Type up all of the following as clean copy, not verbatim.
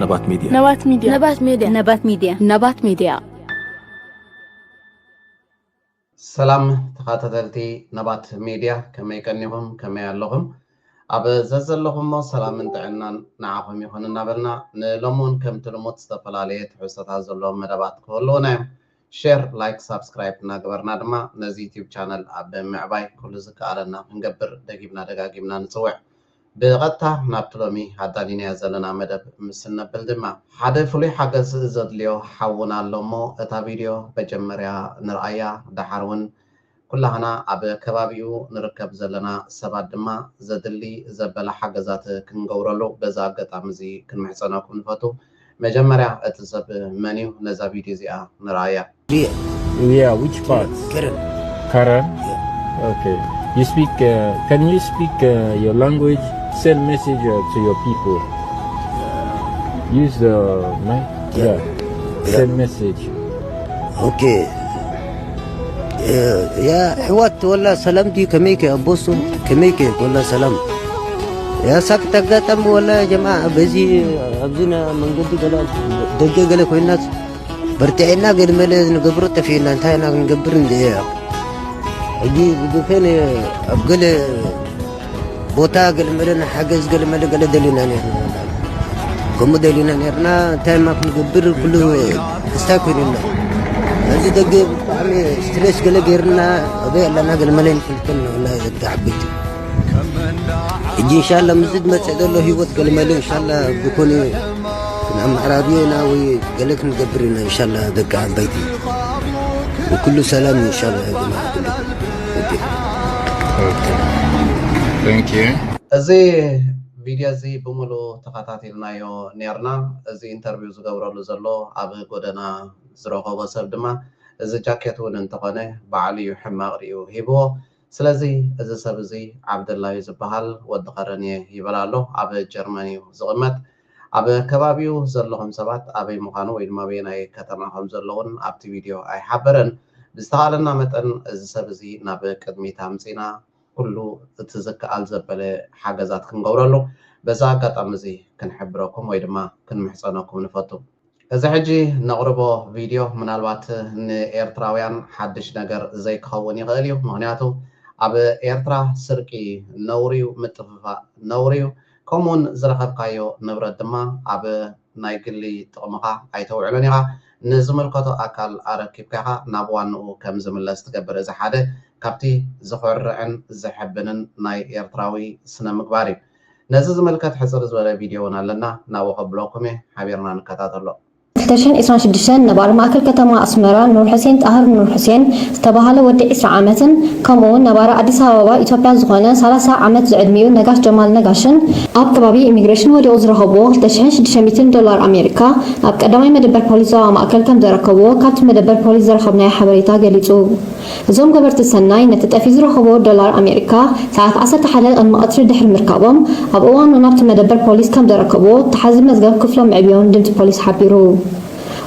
نبات ميديا نبات ميديا نبات ميديا نبات ميديا نبات ميديا سلام تخاتلتي نبات ميديا كما يكنيهم كما ياللهم أب زلزلهم سلام انتعنا نعاهم يخون نابلنا نلمون كم تلموت استفلالية حسات هزلهم مدبات كلنا شير لايك سبسكرايب ناقبرنا دما نزي يوتيوب channel أب معباي كل زكالنا نقبر دقيبنا نسوع بغتا نابتلومي هادانين يزلنا مدب مسلنا بلدما حدا فلي حاجز زدليو حاونا لومو اتا فيديو بجمريا نرأيا دحارون كلنا عب كبابيو نركب زلنا سباد دما زدلي زبلا حاجزات كنغورلو بزاقت عمزي كنمحسنا كنفتو مجمريا اتزب منيو نزا فيديو زيا نرأيا Yeah, which part? Karen? Okay. You speak, can you speak your language? Send message to your people. Use the mic. Yeah. Send message. اوكي يا حوات والله سلامتي كميك يا بوسو كميك والله سلام يا ساكت قاتم والله يا جماعه بزي ابزنا من قد قال دقه قال كل الناس برتعنا قد ملز نقبرت فينا انتهينا نقبر ندي اجي فين ابقل بوتا قال ملنا حجز قال مل قال دلينا نحن كم دلينا نحن تايم ما نقبر كله استاكلنا هذه دقة عمي ستريس قال غيرنا ابي لنا قال ملين في الكلمه والله تعبت يجي ان شاء الله مزيد ما تسعد له هيوت قال ملين ان شاء الله بكون نعم عربينا وقال لك نقبرنا ان شاء الله دقة عن بيتي وكله سلام ان شاء الله يا جماعه Okay. Thank you. زي فيديو زي بملو تقاطعتلنايو نيرنا زي انترفيو زغورلو زلو اب غودنا زرقو وسب دما زي جاكيت ون انتقنه بعلي حماق ريو هيبو سلازي از سب زي عبد الله يزبحال ود قرنيه يبلالو اب جرمانيو زغمت اب كبابيو زلهم سبات ابي مخانو ويدما بيناي كتماهم زلون ابت فيديو اي حبرن بستعلنا متن از سب زي ناب قدمي تامصينا كله تتذكر الزبالة حاجزات كنقولله بس قطعم زي كنحبركم ويدما كنمحصنكم نفتو إذا حجي نقربه فيديو من الوقت إن إيرتراويان حدش نجر زي كهوني غاليو مهنياتو أب إيرترا سرقي نوريو متفقا نوريو كمون زرقب قايو نبرد دما أب نايقلي تقمقا أيتو علونيها نزمل كتو أكل أركب كها نابوانو كم زمل استقبر إذا حدا كابتي زخرعن زحبنن ناي إيرتراوي سنة مقباري نزز ملكات حصر زولا فيديونا لنا ناوخ بلوكمي حبيرنا نكتاتلو تشن إسران شدشان نبار مأكل كتما أسمرا نور حسين طاهر نور حسين استباهله ودي إسرع عامتن كمون نبار أديس أبابا إثيوبيا زغانا 30 عامت زعدميو نجاش جمال نجاشن أب كبابي إميغريشن ودي أزرهبو تشن $600 أمريكا أب قدامي مدبر بوليس مأكل كم دركبو كابت مدبر بوليس زرخبنا حبريتا قليتو زوم قبرت السناي نتتأفي زرهبو $1 أمريكا ساعات 10 حلال المقطر دحر مركبهم أب أوان ونبت مدبر بوليس كم دركبو تحزم مزقب كفلهم عبيون دمت بوليس حبيرو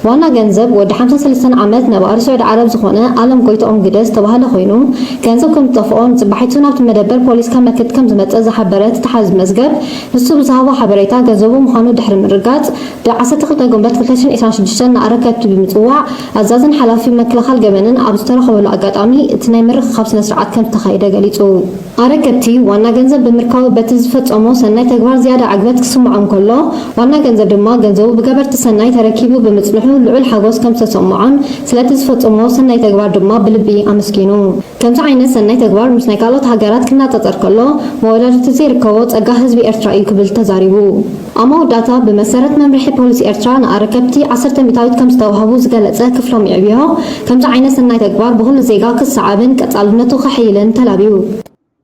وانا جنزب ود 53 عامات نبار سعود عرب زخونه عالم قيتهم قدس تبهله خوينو جنزب كم طفقون صبحيتو نابت مدبر بوليس كم مكت كم زمت حبرات تحز مزقب نسو بزهوا حبريتا جنزبو مخانو دحر مرقات بعسى تخلط جنبات كلشن إسان شدشتن نعركت بمتوع عزازن حلافي مكلخال جبنن أبستر خبلو أقاطعمي اتناي مرخ 5 سرعات كم تخيدا قليتو عركتي وانا جنزب بمركاو بتزفت أمو سناي تجبار زيادة عقبت كسمعهم كله وانا جنزب دما جنزبو بجبرت سناي تركيبو بمتصلحو لعل حاجوس كم تسمعان سلاتز فتمو سناي تجبار دما بلبي أمسكينو كم تعين سناي تجبار مش نقالات حجرات كنا تتركله مولد تزير كوت أجهز بإرتراء قبل تزاريبو أما داتا بمسارة ممرحي بوليس إرترا نعركبتي 10 ميتاوت كم استوهبو زقلتها كفلهم يعبيها كم تعين سناي تجبار بهول زيجا كالسعابن كتعلمنتو خحيلن تلابيو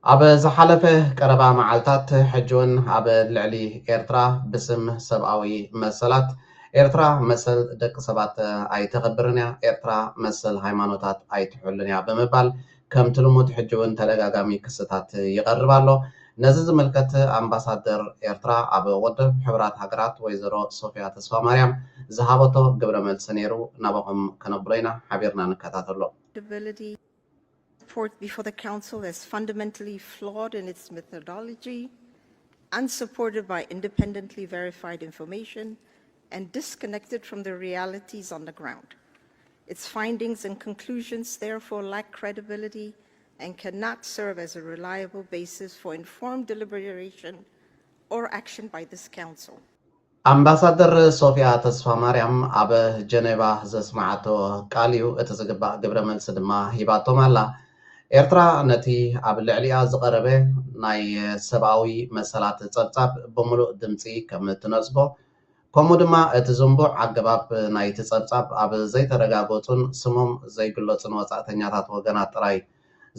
أب زحلفه قربا معلتات حجون أب العلي إيرترا باسم سبعوي مسلات إيرترا مسل دق سبات أي تغبرنيا إيرترا مسل هايمانوتات أي تحولنيا بمبال كم تلمود حجون تلقاقامي كستات يقربالو نزز ملكت أمباسادر إيرترا أب ودب حبرات هاقرات ويزرو صوفيا تسفا مريم زهابتو قبل ملسنيرو نبهم كنبلينا حبيرنا نكتاتلو Report before the Council is fundamentally flawed in its methodology, unsupported by independently verified information, and disconnected from the realities on the ground. Its findings and conclusions therefore lack credibility and cannot serve as a reliable basis for informed deliberation or action by this council. አምባሳደር ሶፊያ ተስፋ ማርያም ኣብ ጀኔቫ ዘስማዓቶ ቃልዩ እቲ ዝግባእ ግብረ መልሲ ድማ ሂባቶም ኣላ ኤርትራ ነቲ ኣብ ልዕሊኣ ዝቐረበ ናይ ሰብኣዊ መሰላት ጸብጻብ ብምሉእ ድምፂ ከም ትነጽጎ ከምኡ ድማ እቲ ዝንቡዕ ኣገባብ ናይቲ ጸብጻብ ኣብ ዘይተረጋገጹን ስሞም ዘይግለጹን ወጻእተኛታት ወገናት ጥራይ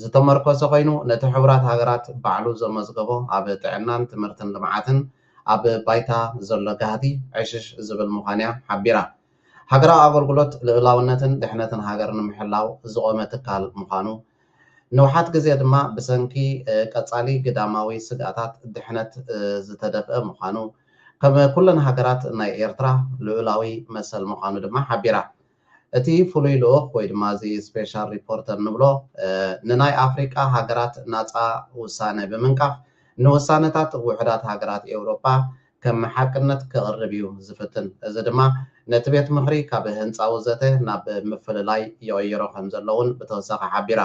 ዝተመርኮሰ ኮይኑ ነቲ ሕቡራት ሃገራት ባዕሉ ዘመዝገቦ ኣብ ጥዕናን ትምህርትን ልምዓትን ኣብ ባይታ ዘሎ ጋህዲ ዕሽሽ ዝብል ምዃንያ ሓቢራ ሃገራዊ ኣገልግሎት ልዕላውነትን ድሕነትን ሃገር ንምሕላው ዝቆመ ትካል ምዃኑ ንውሓት ግዜ ድማ ብሰንኪ ቀጻሊ ግዳማዊ ስጋታት ድሕነት ዝተደፍአ ምዃኑ ከም ኩለን ሃገራት ናይ ኤርትራ ልዑላዊ መሰል ምዃኑ ድማ ሓቢራ እቲ ፍሉይ ልኡኽ ወይ ድማ እዚ ስፔሻል ሪፖርተር ንብሎ ንናይ ኣፍሪቃ ሃገራት ናፃ ውሳነ ብምንቃፍ ንውሳነታት ውሕዳት ሃገራት ኤውሮጳ ከም ሓቅነት ክቕርብ እዩ ዝፍትን እዚ ድማ ነቲ ቤት ምኽሪ ካብ ህንፃ ወዘተ ናብ ምፍልላይ ይቕይሮ ከም ዘለውን ብተወሳኺ ሓቢራ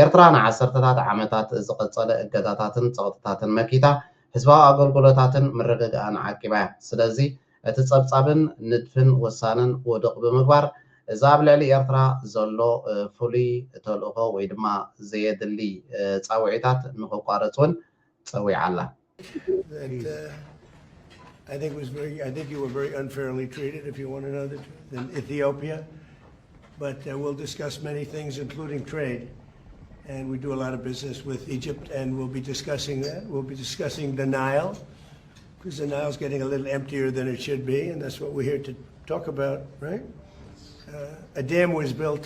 ኤርትራ ንዓሰርተታት ዓመታት ዝቐፀለ እገዳታትን ፀቕጥታትን መኪታ ህዝባዊ ኣገልግሎታትን ምርግጋእን ዓቂባ እያ ስለዚ እቲ ፀብጻብን ንድፍን ውሳነን ውድቕ ብምግባር እዛ ኣብ ልዕሊ ኤርትራ ዘሎ ፍሉይ ተልእኾ ወይ ድማ ዘየድሊ ፃውዒታት ንኽቋረፅ እውን ፀዊዓ ኣላ I think you were very unfairly treated, if you want to know the truth, in Ethiopia. But we'll discuss many things, including trade. And we do a lot of business with Egypt, and we'll be discussing that. We'll be discussing the Nile, because the Nile's getting a little emptier than it should be, and that's what we're here to talk about, right? A dam was built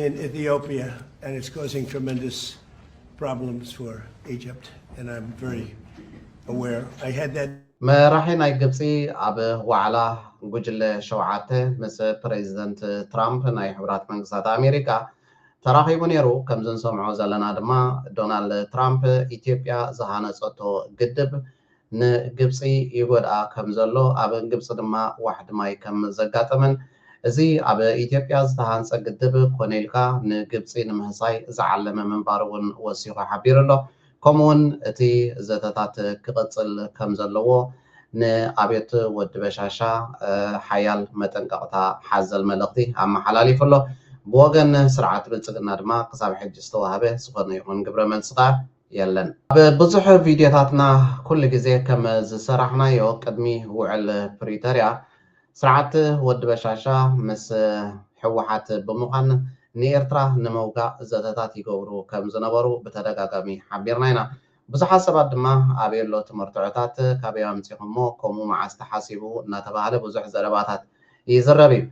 in Ethiopia, and it's causing tremendous problems for Egypt, and I'm very aware. I had that. መራሒ ናይ ግብፂ ኣብ ዋዕላ ጉጅለ ሸውዓተ ምስ ፕሬዚደንት ትራምፕ ናይ ሕብራት መንግስታት ኣሜሪካ ተራኺቡ ነይሩ ከም ዝንሰምዖ ዘለና ድማ ዶናልድ ትራምፕ ኢትዮጵያ ዝሃነፀቶ ግድብ ንግብፂ ይጎድኣ ከም ዘሎ ኣብ ግብፂ ድማ ዋሕዲ ማይ ከም ዘጋጠመን እዚ ኣብ ኢትዮጵያ ዝተሃንፀ ግድብ ኮነ ኢልካ ንግብፂ ንምህሳይ ዝዓለመ ምንባር እውን ወሲኹ ሓቢሩ ኣሎ ከምኡውን እቲ ዘተታት ክቕፅል ከም ዘለዎ ንኣብየት ወዲ በሻሻ ሓያል መጠንቀቕታ ሓዘል መልእኽቲ ኣመሓላሊፉ ኣሎ ብወገን ስርዓት ብልፅግና ድማ ክሳብ ሕጂ ዝተዋህበ ዝኾነ ይኹን ግብረ መልሲ ኸ የለን ኣብ ብዙሕ ቪድዮታትና ኩሉ ግዜ ከም ዝሰራሕናዮ ቅድሚ ውዕል ፕሪቶርያ ስርዓት ወዲ በሻሻ ምስ ሕወሓት ብምዃን ንኤርትራ ንምውጋእ ዘተታት ይገብሩ ከም ዝነበሩ ብተደጋጋሚ ሓቢርና ኢና ብዙሓት ሰባት ድማ ኣብየሎ ትምህርትዖታት ካበይ ኣምፂኹሞ ከምኡ መዓዝ ተሓሲቡ እናተባሃለ ብዙሕ ዘረባታት ይዝረብ እዩ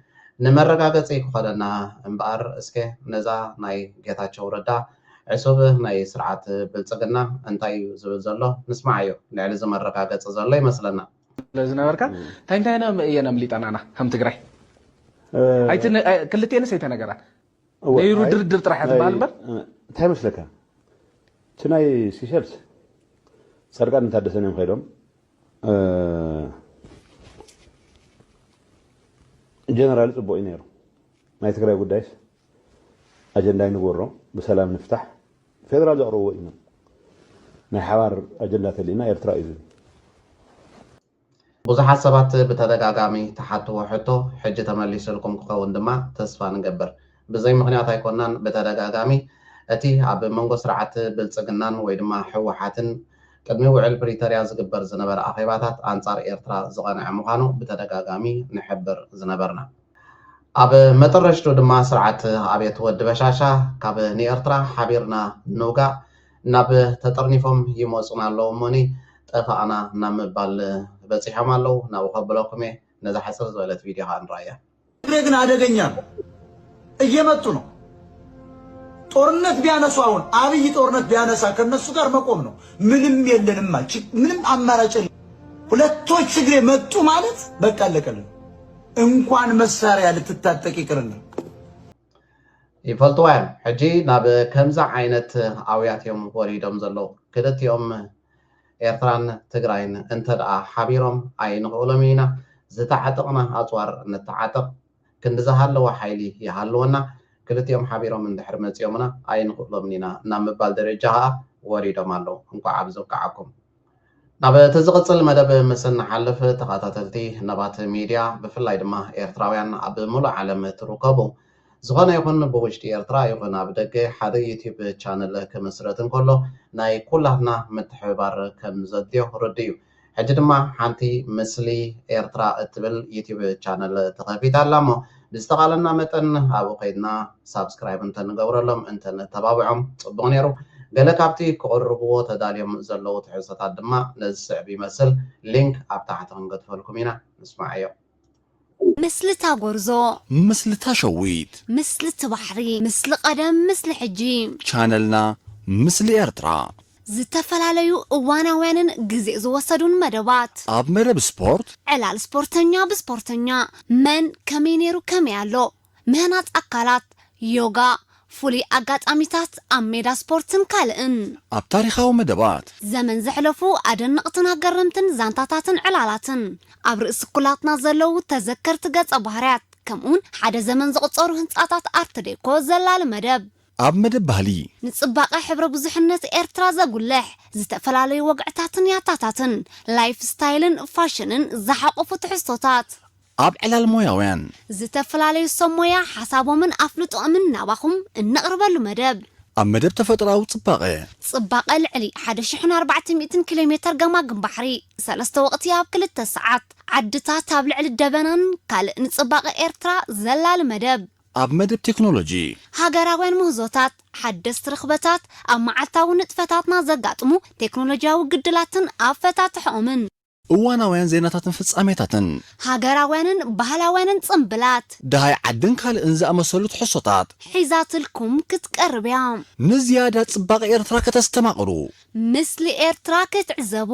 ንመረጋገፂ ክኾነና እምበኣር እስከ ነዛ ናይ ጌታቸው ረዳ ዕሱብ ናይ ስርዓት ብልፅግና እንታይ እዩ ዝብል ዘሎ ንስማዕ እዩ ልዕሊ ዝመረጋገፂ ዘሎ ይመስለና ዝነበርካ እንታይ እየና ምሊጣናና ከም ትግራይ ክልቴንስ ኣይተነገራ ነይሩ ድርድር ጥራሕ ዝበሃል እምበር እንታይ መስለካ እቲ ናይ ሲሸልስ ጻድቃን እንታደሰን እዮም ከይዶም ጀነራል ጽቡቅ እዩ ነይሩ ናይ ትግራይ ጉዳይስ ኣጀንዳ ይንግበሮ ብሰላም ንፍታሕ ፌደራል ዘቕርብዎ እዩ ናይ ሓባር ኣጀንዳ ተሊእና ኤርትራ እዩ ዝብል ብዙሓት ሰባት ብተደጋጋሚ ተሓትዎ ሕቶ ሕጂ ተመሊሱልኩም ክኸውን ድማ ተስፋ ንገብር ብዘይ ምክንያት ኣይኮናን በተደጋጋሚ እቲ ኣብ መንጎ ስርዓት ብልፅግናን ወይ ድማ ሕወሓትን ቅድሚ ውዕል ፕሪቶርያ ዝግበር ዝነበረ ኣኼባታት ኣንጻር ኤርትራ ዝቐንዐ ምዃኑ ብተደጋጋሚ ንሕብር ዝነበርና ኣብ መጠረሽቱ ድማ ስርዓት ኣብየት ወዲ በሻሻ ካብ ንኤርትራ ሓቢርና ንውጋእ ናብ ተጠርኒፎም ይመፁና ኣለዉ እሞኒ ጠፋኣና ናብ ምባል በፂሖም ኣለዉ ናብኡ ከብለኩም እየ ነዛ ሓሰር ዝበለት ቪድዮ ከዓ ንራእያ ትግሬ ግን አደገኛ እየመጡ ነው ጦርነት ቢያነሱ አሁን አብይ ጦርነት ቢያነሳ ከነሱ ጋር መቆም ነው ምንም የለንም ምንም አማራጭ ሁለቶች ትግሬ መጡ ማለት በቃ አለቀልን እንኳን መሳሪያ ልትታጠቅ ይቅርና ይፈልጥዋ እዮም ሕጂ ናብ ከምዛ ዓይነት ኣውያት እዮም ወሪዶም ዘለዉ ክልቲኦም ኤርትራን ትግራይን እንተ ደኣ ሓቢሮም ኣይንኽእሎም ኢና ዝተዓጠቕና ኣፅዋር ነተዓጠቕ ክንድዝሃለዋ ሓይሊ ይሃለወና ክልቲኦም ሓቢሮም እንድሕር መፅዮምና ኣይንኽእሎምን ኢና ናብ ምባል ደረጃ ከዓ ወሪዶም ኣለዉ እንኳዕ ኣብ ዝወቃዓኩም ናብ እቲ ዝቕፅል መደብ ምስ እናሓልፍ ተኸታተልቲ ነባት ሚድያ ብፍላይ ድማ ኤርትራውያን ኣብ ሙሉእ ዓለም ትርከቡ ዝኾነ ይኹን ብውሽጢ ኤርትራ ይኹን ኣብ ደገ ሓደ ዩቲዩብ ቻነል ክምስረት እንከሎ ናይ ኩላትና ምትሕብባር ከም ዘድልዮ ርድእ እዩ ሕጂ ድማ ሓንቲ ምስሊ ኤርትራ እትብል ዩቲዩብ ቻነል ተኸፊታ ኣላ እሞ ብዝተቓለና መጠን ኣብኡ ከይድና ሳብስክራይብ እንተንገብረሎም እንተነተባብዖም ፅቡቕ ነይሩ ገለ ካብቲ ክቕርብዎ ተዳልዮም ዘለዉ ትሕዝቶታት ድማ ነዚ ስዕብ ይመስል ሊንክ ኣብ ታሕቲ ክንገድፈልኩም ኢና ንስማዕ እዮ ምስልታ ጎርዞ ምስልታ ሸዊት ምስልቲ ባሕሪ ምስሊ ቀደም ምስሊ ሕጂ ቻነልና ምስሊ ኤርትራ ዝተፈላለዩ እዋናውያንን ግዜ ዝወሰዱን መደባት ኣብ መደብ ስፖርት ዕላል ስፖርተኛ ብስፖርተኛ መን ከመይ ነይሩ ከመይ ኣሎ ምህናት ኣካላት ዮጋ ፍሉይ ኣጋጣሚታት ኣብ ሜዳ ስፖርትን ካልእን ኣብ ታሪኻዊ መደባት ዘመን ዘሕለፉ ኣደነቕትን ኣገረምትን ዛንታታትን ዕላላትን ኣብ ርእሲ ኩላትና ዘለዉ ተዘከርቲ ገጸ ባህርያት ከምኡን ሓደ ዘመን ዘቑፀሩ ህንፃታት ኣርት ዴኮ ዘላሊ መደብ ኣብ መደብ ባህሊ ንጽባቐ ሕብረ ብዙሕነት ኤርትራ ዘጉልሕ ዝተፈላለዩ ወግዕታትን ያታታትን ላይፍ ስታይልን ፋሽንን ዝሓቆፉ ትሕዝቶታት ኣብ ዕላል ሞያውያን ዝተፈላለዩ ሰብ ሞያ ሓሳቦምን ኣፍልጦምን ናባኹም እነቕርበሉ መደብ ኣብ መደብ ተፈጥራዊ ጽባቐ ልዕሊ 1400 ኪሎ ሜትር ገማግም ባሕሪ 3 ወቕቲ ኣብ 2 ሰዓት ዓድታት ኣብ ልዕሊ ደበናን ካልእ ንጽባቐ ኤርትራ ዘላሊ መደብ ኣብ መደብ ቴክኖሎጂ ሃገራውያን ምህዞታት ሓደስቲ ርኽበታት ኣብ መዓልታዊ ንጥፈታትና ዘጋጥሙ ቴክኖሎጂያዊ ግድላትን ኣፈታትሖምን እዋናውያን ዜናታትን ፍጻሜታትን ሃገራውያንን ባህላውያንን ጽምብላት ድሃይ ዓድን ካልእን ዝኣመሰሉ ትሕሶታት ሒዛትልኩም ክትቀርብ እያ ንዝያዳ ጽባቐ ኤርትራ ከተስተማቕሩ ምስሊ ኤርትራ ክትዕዘቡ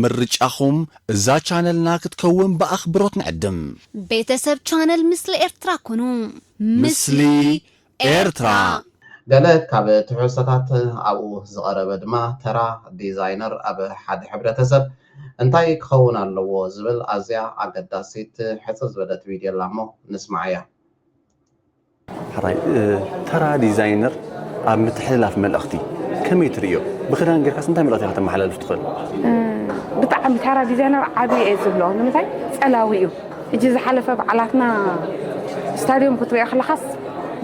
ምርጫኹም እዛ ቻነልና ክትከውን በኣኽብሮት ንዕድም ቤተሰብ ቻነል ምስሊ ኤርትራ ኩኑ ምስሊ ኤርትራ ገለ ካብ ትሕዝቶታት ኣብኡ ዝቐረበ ድማ ተራ ዲዛይነር ኣብ ሓደ ሕብረተሰብ እንታይ ክኸውን ኣለዎ ዝብል ኣዝያ ኣገዳሲት ሕፅር ዝበለት ቪድዮ ኣላ እሞ ንስማዕ እያ ሓራይ ተራ ዲዛይነር ኣብ ምትሕልላፍ መልእኽቲ ከመይ ትርእዮ ብክዳን ጌርካስ እንታይ መልእኽቲ ኢኻ ተመሓላልፍ ትኽእል ብጣዕሚ ተራ ዲዛይነር ዓብዪ እየ ዝብሎ ንምንታይ ፀላዊ እዩ እጂ ዝሓለፈ በዓላትና ስታድዮም ክትሪኦ ከለኻስ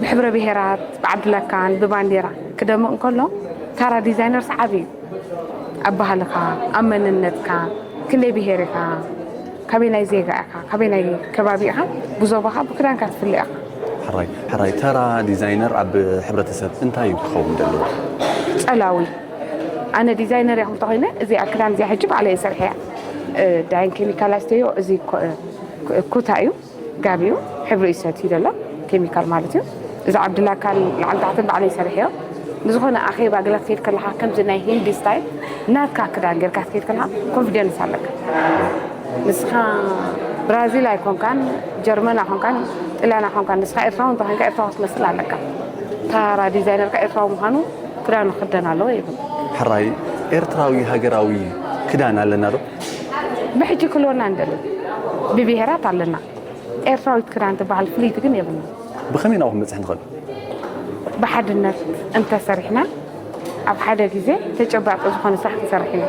ብሕብረ ብሄራት ብዓድለካን ብባንዴራ ክደምቕ እንከሎ ተራ ዲዛይነር ሰዓብ እዩ ኣብ ባህልካ ኣብ መንነትካ ክንደይ ብሄር ኢኻ ካበይ ናይ ዜጋ ኢኻ ካበይ ናይ ከባቢ ኢኻ ብዞባኻ ብክዳንካ ትፍለ ኢኻ ሓራይ ተራ ዲዛይነር ኣብ ሕብረተሰብ እንታይ ክኸውን ዘለዎ ፀላዊ ኣነ ዲዛይነር ኢኹም ተኾይነ እዚ ኣብ ክዳን እዚኣ ሕጂ ባዕለየ ሰርሐ እያ ዳይን ኬሚካል ኣስተዮ እዚ ኩታ እዩ ጋቢ እዩ ሕብሪ እዩ ሰትዩ ዘሎ ኬሚካል ማለት እዩ እዚ ዓብድላካል ላዕሊ ታሕትን ባዕለየ ሰርሐ እዮ ንዝኾነ ኣኼባ ገለ ክትከይድ ከለኻ ከምዚ ናይ ሂንዲ ስታይል ናትካ ክዳን ጌርካ ክትከይድ ከለኻ ኮንፊደንስ ኣለካ ንስኻ ብራዚል ኣይኮንካን ጀርመን ኣይኮንካን ጣልያን ኣይኮንካን ንስኻ ኤርትራዊ እንተኮንካ ኤርትራዊ ክትመስል ኣለካ ተራ ዲዛይነርካ ኤርትራዊ ምዃኑ ክዳኑ ክደን ኣለዎ ይብል ሓራይ ኤርትራዊ ሃገራዊ ክዳን ኣለና ዶ ብሕጂ ክልወና እንደለን ብብሄራት ኣለና ኤርትራዊት ክዳን ትበሃል ፍልይቲ ግን የብልና ብኸመይ ናብኹም ንበፅሕ ንኽእል ብሓድነት እንተሰሪሕና ኣብ ሓደ ግዜ ተጨባጭ ዝኾነ ስራሕ ክንሰርሕ ኢና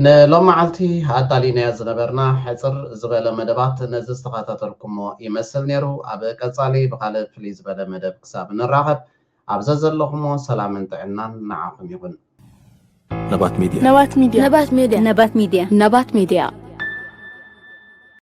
ንሎም መዓልቲ ኣዳሊናያ ዝነበርና ሕፅር ዝበለ መደባት ነዚ ዝተኸታተልኩሞ ይመስል ነይሩ ኣብ ቀጻሊ ብካልእ ፍልይ ዝበለ መደብ ክሳብ ንራኸብ ኣብዘ ዘለኹሞ ሰላምን ጥዕናን ንዓኹም ይኹን ነባት ሚድያ ነባት ሚድያ